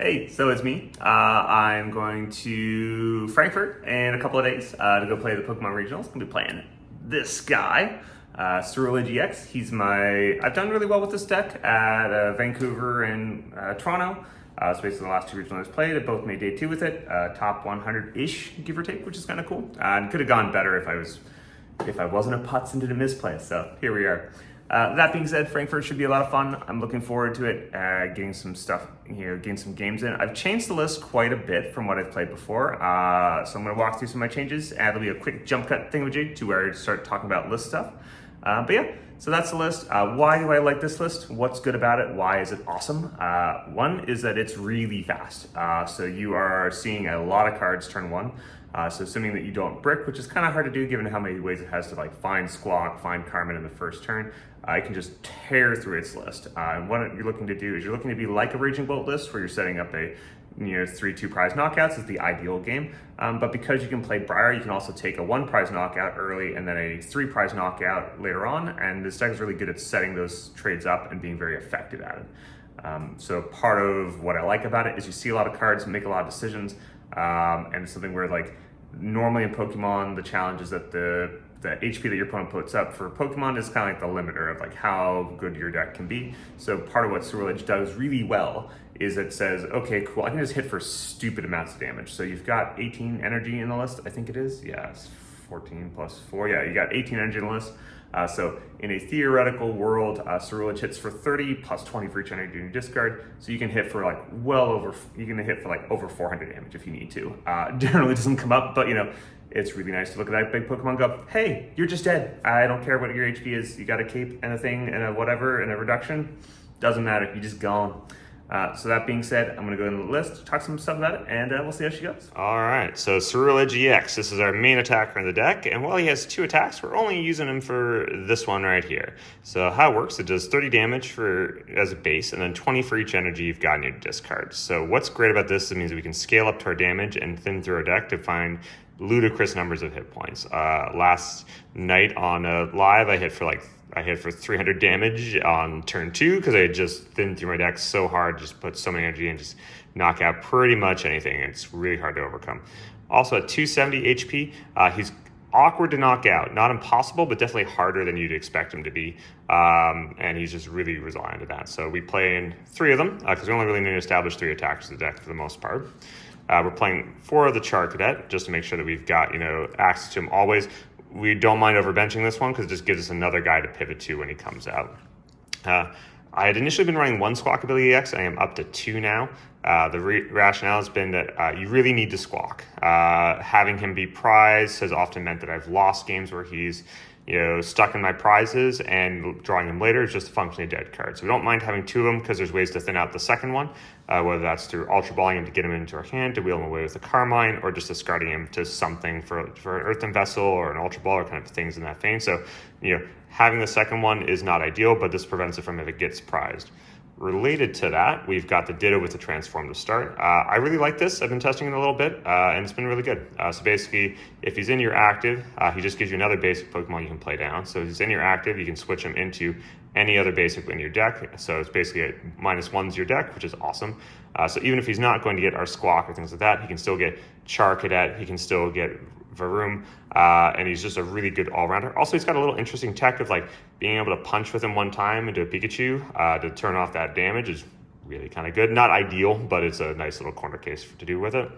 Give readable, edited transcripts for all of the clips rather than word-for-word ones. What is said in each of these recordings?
Hey, so it's me. I'm going to Frankfurt in a couple of days to go play the Pokemon Regionals. I'm going to be playing this guy, Ceruledge EX. I've done really well with this deck at Vancouver and Toronto. So basically the last two regionals I've played, I both made day two with it. Top 100-ish, give or take, which is kind of cool. And could have gone better if I wasn't a putz and did a misplay. So here we are. That being said, Frankfurt should be a lot of fun. I'm looking forward to it, getting some stuff, getting some games in. I've changed the list quite a bit from what I've played before, so I'm going to walk through some of my changes, and it'll be a quick jump cut thingamajig to where I start talking about list stuff. But yeah, so that's the list. Why do I like this list? What's good about it? Why is it awesome? One is that it's really fast. So you are seeing a lot of cards turn one. So assuming that you don't brick, which is kind of hard to do given how many ways it has to find Squawk, find Carmen in the first turn, you can just tear through its list. And what you're looking to do is you're looking to be like a Raging Bolt list where you're setting up a 3-2 prize knockouts is the ideal game. But because you can play Briar, you can also take a 1 prize knockout early and then a 3 prize knockout later on. And this deck is really good at setting those trades up and being very effective at it. So part of what I like about it is you see a lot of cards make a lot of decisions. And it's something where normally in Pokemon, the challenge is that the HP that your opponent puts up for Pokemon is kind of like the limiter of how good your deck can be. So part of what Ceruledge does really well is it says, okay, cool, I can just hit for stupid amounts of damage. So you've got 18 energy in the list, I think it is. Yeah, it's 14 plus 4. Yeah, you got 18 energy in the list. So in a theoretical world, Ceruledge hits for 30 plus 20 for each energy you discard. So you can hit for over 400 damage if you need to. Generally doesn't come up, but it's really nice to look at that big Pokemon and go, hey, you're just dead. I don't care what your HP is. You got a cape and a thing and a whatever and a reduction. Doesn't matter, you're just gone. So that being said, I'm going to go into the list, talk some stuff about it, and we'll see how she goes. All right, so Ceruledge EX, this is our main attacker in the deck, and while he has 2 attacks, we're only using him for this one right here. So how it works, it does 30 damage as a base, and then 20 for each energy you've got in your discard. So what's great about this, it means we can scale up to our damage and thin through our deck to find ludicrous numbers of hit points. Last night on live, I hit for 300 damage on turn 2 because I had just thinned through my deck so hard, just put so many energy and just knock out pretty much anything. It's really hard to overcome. Also at 270 HP, he's awkward to knock out. Not impossible, but definitely harder than you'd expect him to be. And he's just really resilient to that. So we play in 3 of them because we only really need to establish 3 attackers in the deck for the most part. We're playing 4 of the Char Cadet just to make sure that we've got access to him always. We don't mind overbenching this one because it just gives us another guy to pivot to when he comes out. I had initially been running 1 Squawk ability EX. I am up to 2 now. The rationale has been that you really need to Squawk. Having him be prized has often meant that I've lost games where he's stuck in my prizes, and drawing him later is just a functionally dead card. So we don't mind having 2 of them because there's ways to thin out the second one, whether that's through Ultra Balling him to get him into our hand, to wheel him away with a Carmine, or just discarding him to something for an Earthen Vessel or an Ultra Ball or kind of things in that vein. So, having the second one is not ideal, but this prevents it from if it gets prized. Related to that, we've got the Ditto with the Transform to start. I really like this. I've been testing it a little bit, and it's been really good. So basically, if he's in your active, he just gives you another basic Pokemon you can play down. So if he's in your active, you can switch him into any other basic in your deck. So it's basically a -1's your deck, which is awesome. So even if he's not going to get our Squawk or things like that, he can still get Char Cadet, he can still get Varoom, and he's just a really good all-rounder. Also, he's got a little interesting tech of being able to punch with him one time into a Pikachu to turn off that damage is really kind of good. Not ideal, but it's a nice little corner case to do with it.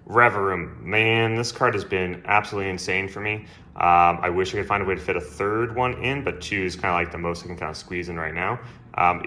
Reverum, man, this card has been absolutely insane for me. I wish I could find a way to fit a 3rd one in, but 2 is kind of the most I can kind of squeeze in right now.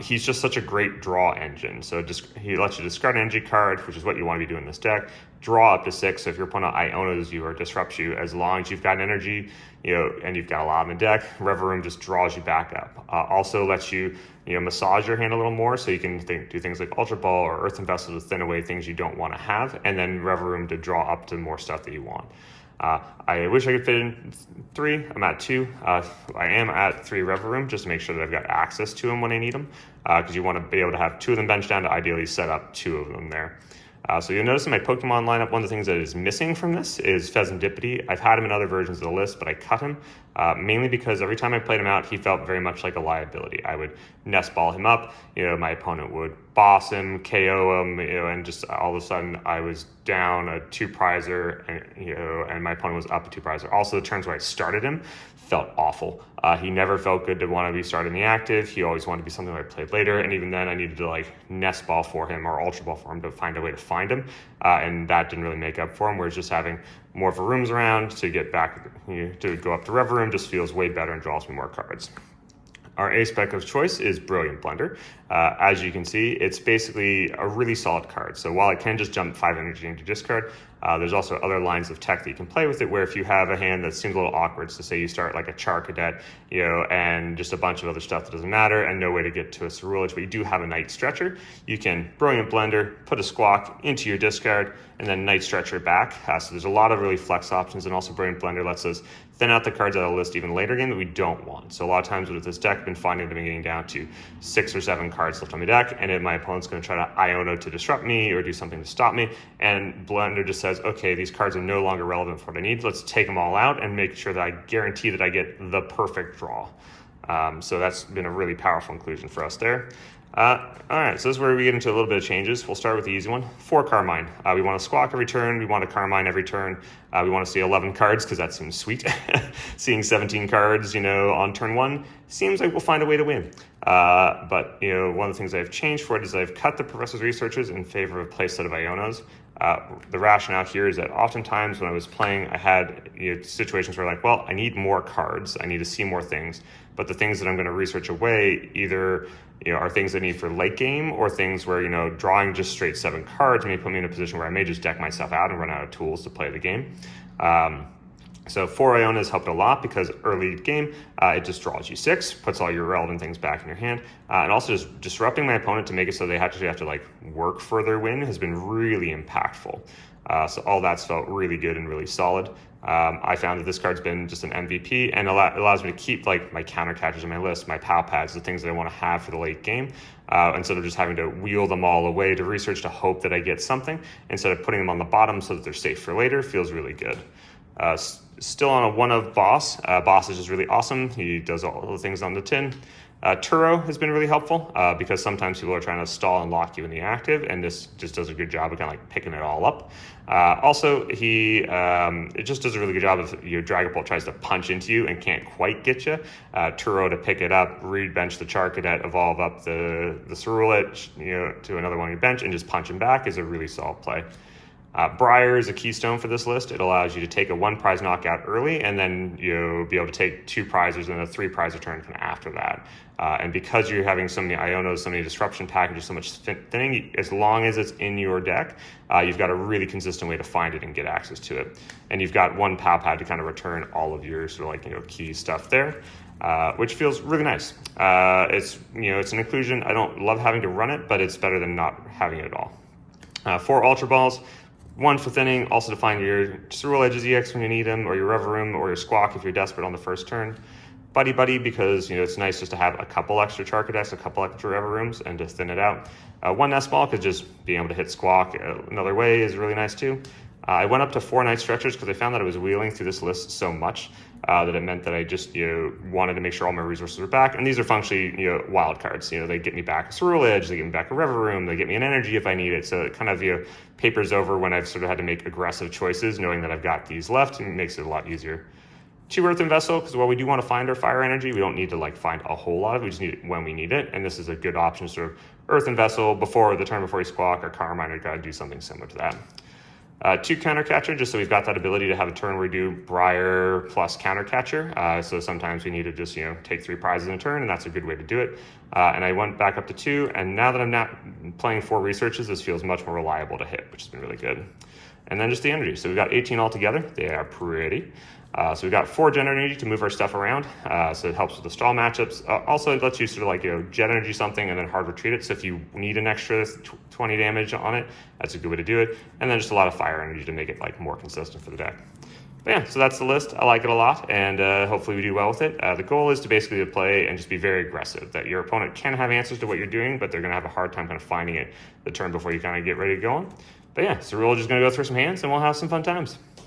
He's just such a great draw engine. So he lets you discard an energy card, which is what you want to be doing in this deck. Draw up to 6. So if your opponent Ionas you or disrupts you, as long as you've got an energy, and you've got a lot in the deck, Reverum just draws you back up. Also lets you, massage your hand a little more, so you can do things like Ultra Ball or Earthen Vessel to thin away things you don't want to have, and then Reverum to draw up to more stuff that you want. I wish I could fit in 3. I'm at 2. I am at 3 Reverum just to make sure that I've got access to them when I need them, because you want to be able to have 2 of them benched down to ideally set up 2 of them there. So you'll notice in my Pokemon lineup, one of the things that is missing from this is Pheasantipity. I've had him in other versions of the list, but I cut him mainly because every time I played him out, he felt very much like a liability. I would nest ball him up, my opponent would boss him, KO him, and just all of a sudden I was down a 2-prizer, and my opponent was up a 2-prizer. Also, the turns where I started him felt awful. He never felt good to want to be starting the active. He always wanted to be something I played later, and even then I needed to nest ball for him or ultra ball for him to find a way to find him, and that didn't really make up for him, whereas just having more of a rooms around to get back, to go up to Rev Room just feels way better and draws me more cards. Our A spec of choice is Brilliant Blender. As you can see, it's basically a really solid card. So while it can just jump 5 energy into discard, there's also other lines of tech that you can play with it, where if you have a hand that seems a little awkward, so say you start like a Char Cadet, and just a bunch of other stuff that doesn't matter and no way to get to a Ceruledge, but you do have a Night Stretcher, you can Brilliant Blender, put a Squawk into your discard, and then Night Stretcher back. So there's a lot of really flex options, and also Brilliant Blender lets us thin out the cards out of the list even later game that we don't want. So a lot of times with this deck, I've been finding that I'm getting down to 6 or 7 cards left on my deck, and then my opponent's going to try to Iono to disrupt me or do something to stop me, and Blender just says, okay, these cards are no longer relevant for what I need. Let's take them all out and make sure that I guarantee that I get the perfect draw. So that's been a really powerful inclusion for us there. All right, so this is where we get into a little bit of changes. We'll start with the easy one. 4 Carmine. We want to Squawk every turn. We want to Carmine every turn. We want to see 11 cards because that seems sweet. Seeing 17 cards, on turn 1 seems like we'll find a way to win. But one of the things I've changed for it is I've cut the Professor's Researchers in favor of a playset of Ionos. The rationale here is that oftentimes when I was playing, I had situations where I need more cards. I need to see more things. But the things that I'm going to research away either are things I need for late game, or things where drawing just straight 7 cards may put me in a position where I may just deck myself out and run out of tools to play the game. So 4 Ionas helped a lot because early game, it just draws you 6, puts all your relevant things back in your hand, and also just disrupting my opponent to make it so they actually have to work for their win has been really impactful. So all that's felt really good and really solid. I found that this card's been just an MVP, and allows me to keep my counter catchers in my list, my POW pads, the things that I want to have for the late game, instead of just having to wheel them all away to research to hope that I get something. Instead of putting them on the bottom so that they're safe for later, feels really good. Still on a 1 of Boss. Boss is just really awesome. He does all the things on the tin. Turo has been really helpful because sometimes people are trying to stall and lock you in the active, and this just does a good job of kind of picking it all up. Also, it just does a really good job if your Dragon Bolt tries to punch into you and can't quite get you. Turo to pick it up, re-bench the Char Cadet, evolve up the Ceruledge, to another one on your bench, and just punch him back is a really solid play. Briar is a keystone for this list. It allows you to take a 1-prize knockout early, and then you'll be able to take 2 prizes and a 3-prize return kind of after that. And because you're having so many Ionos, so many disruption packages, so much thinning, as long as it's in your deck, you've got a really consistent way to find it and get access to it. And you've got 1 POW pad to kind of return all of your key stuff there. Which feels really nice. It's an inclusion. I don't love having to run it, but it's better than not having it at all. 4 Ultra Balls. 1 for thinning, also to find your Ceruledge EX when you need them, or your Rev Room, or your Squawk if you're desperate on the first turn. Buddy, because it's nice just to have a couple extra Char Cadets, a couple extra Rev Rooms, and to thin it out. 1 Nest Ball, because just being able to hit Squawk another way is really nice too. I went up to 4 Night Stretchers because I found that I was wheeling through this list so much that it meant that I just wanted to make sure all my resources were back. And these are functionally wild cards. They get me back a Ceruledge, they get me back a Rev Room, they get me an energy if I need it. So it kind of papers over when I've sort of had to make aggressive choices, knowing that I've got these left, and it makes it a lot easier. 2 Earthen Vessel, because while we do want to find our fire energy, we don't need to find a whole lot of it. We just need it when we need it. And this is a good option, sort of Earthen Vessel before the turn before you Squawk, or Carmine, or got to do something similar to that. 2 Countercatcher, just so we've got that ability to have a turn where we do Briar plus Countercatcher. So sometimes we need to just take 3 prizes in a turn, and that's a good way to do it. And I went back up to 2, and now that I'm not playing 4 researches, this feels much more reliable to hit, which has been really good. And then just the energy. So we've got 18 altogether. They are pretty. So we've got 4 Jet Energy to move our stuff around. So it helps with the stall matchups. Also, it lets you sort of Jet Energy something and then hard retreat it. So if you need an extra 20 damage on it, that's a good way to do it. And then just a lot of fire energy to make it more consistent for the deck. But yeah, so that's the list. I like it a lot, and hopefully we do well with it. The goal is to basically play and just be very aggressive, that your opponent can have answers to what you're doing, but they're going to have a hard time kind of finding it the turn before you kind of get ready to go on. But yeah, Ceruledge is going to go through some hands, and we'll have some fun times.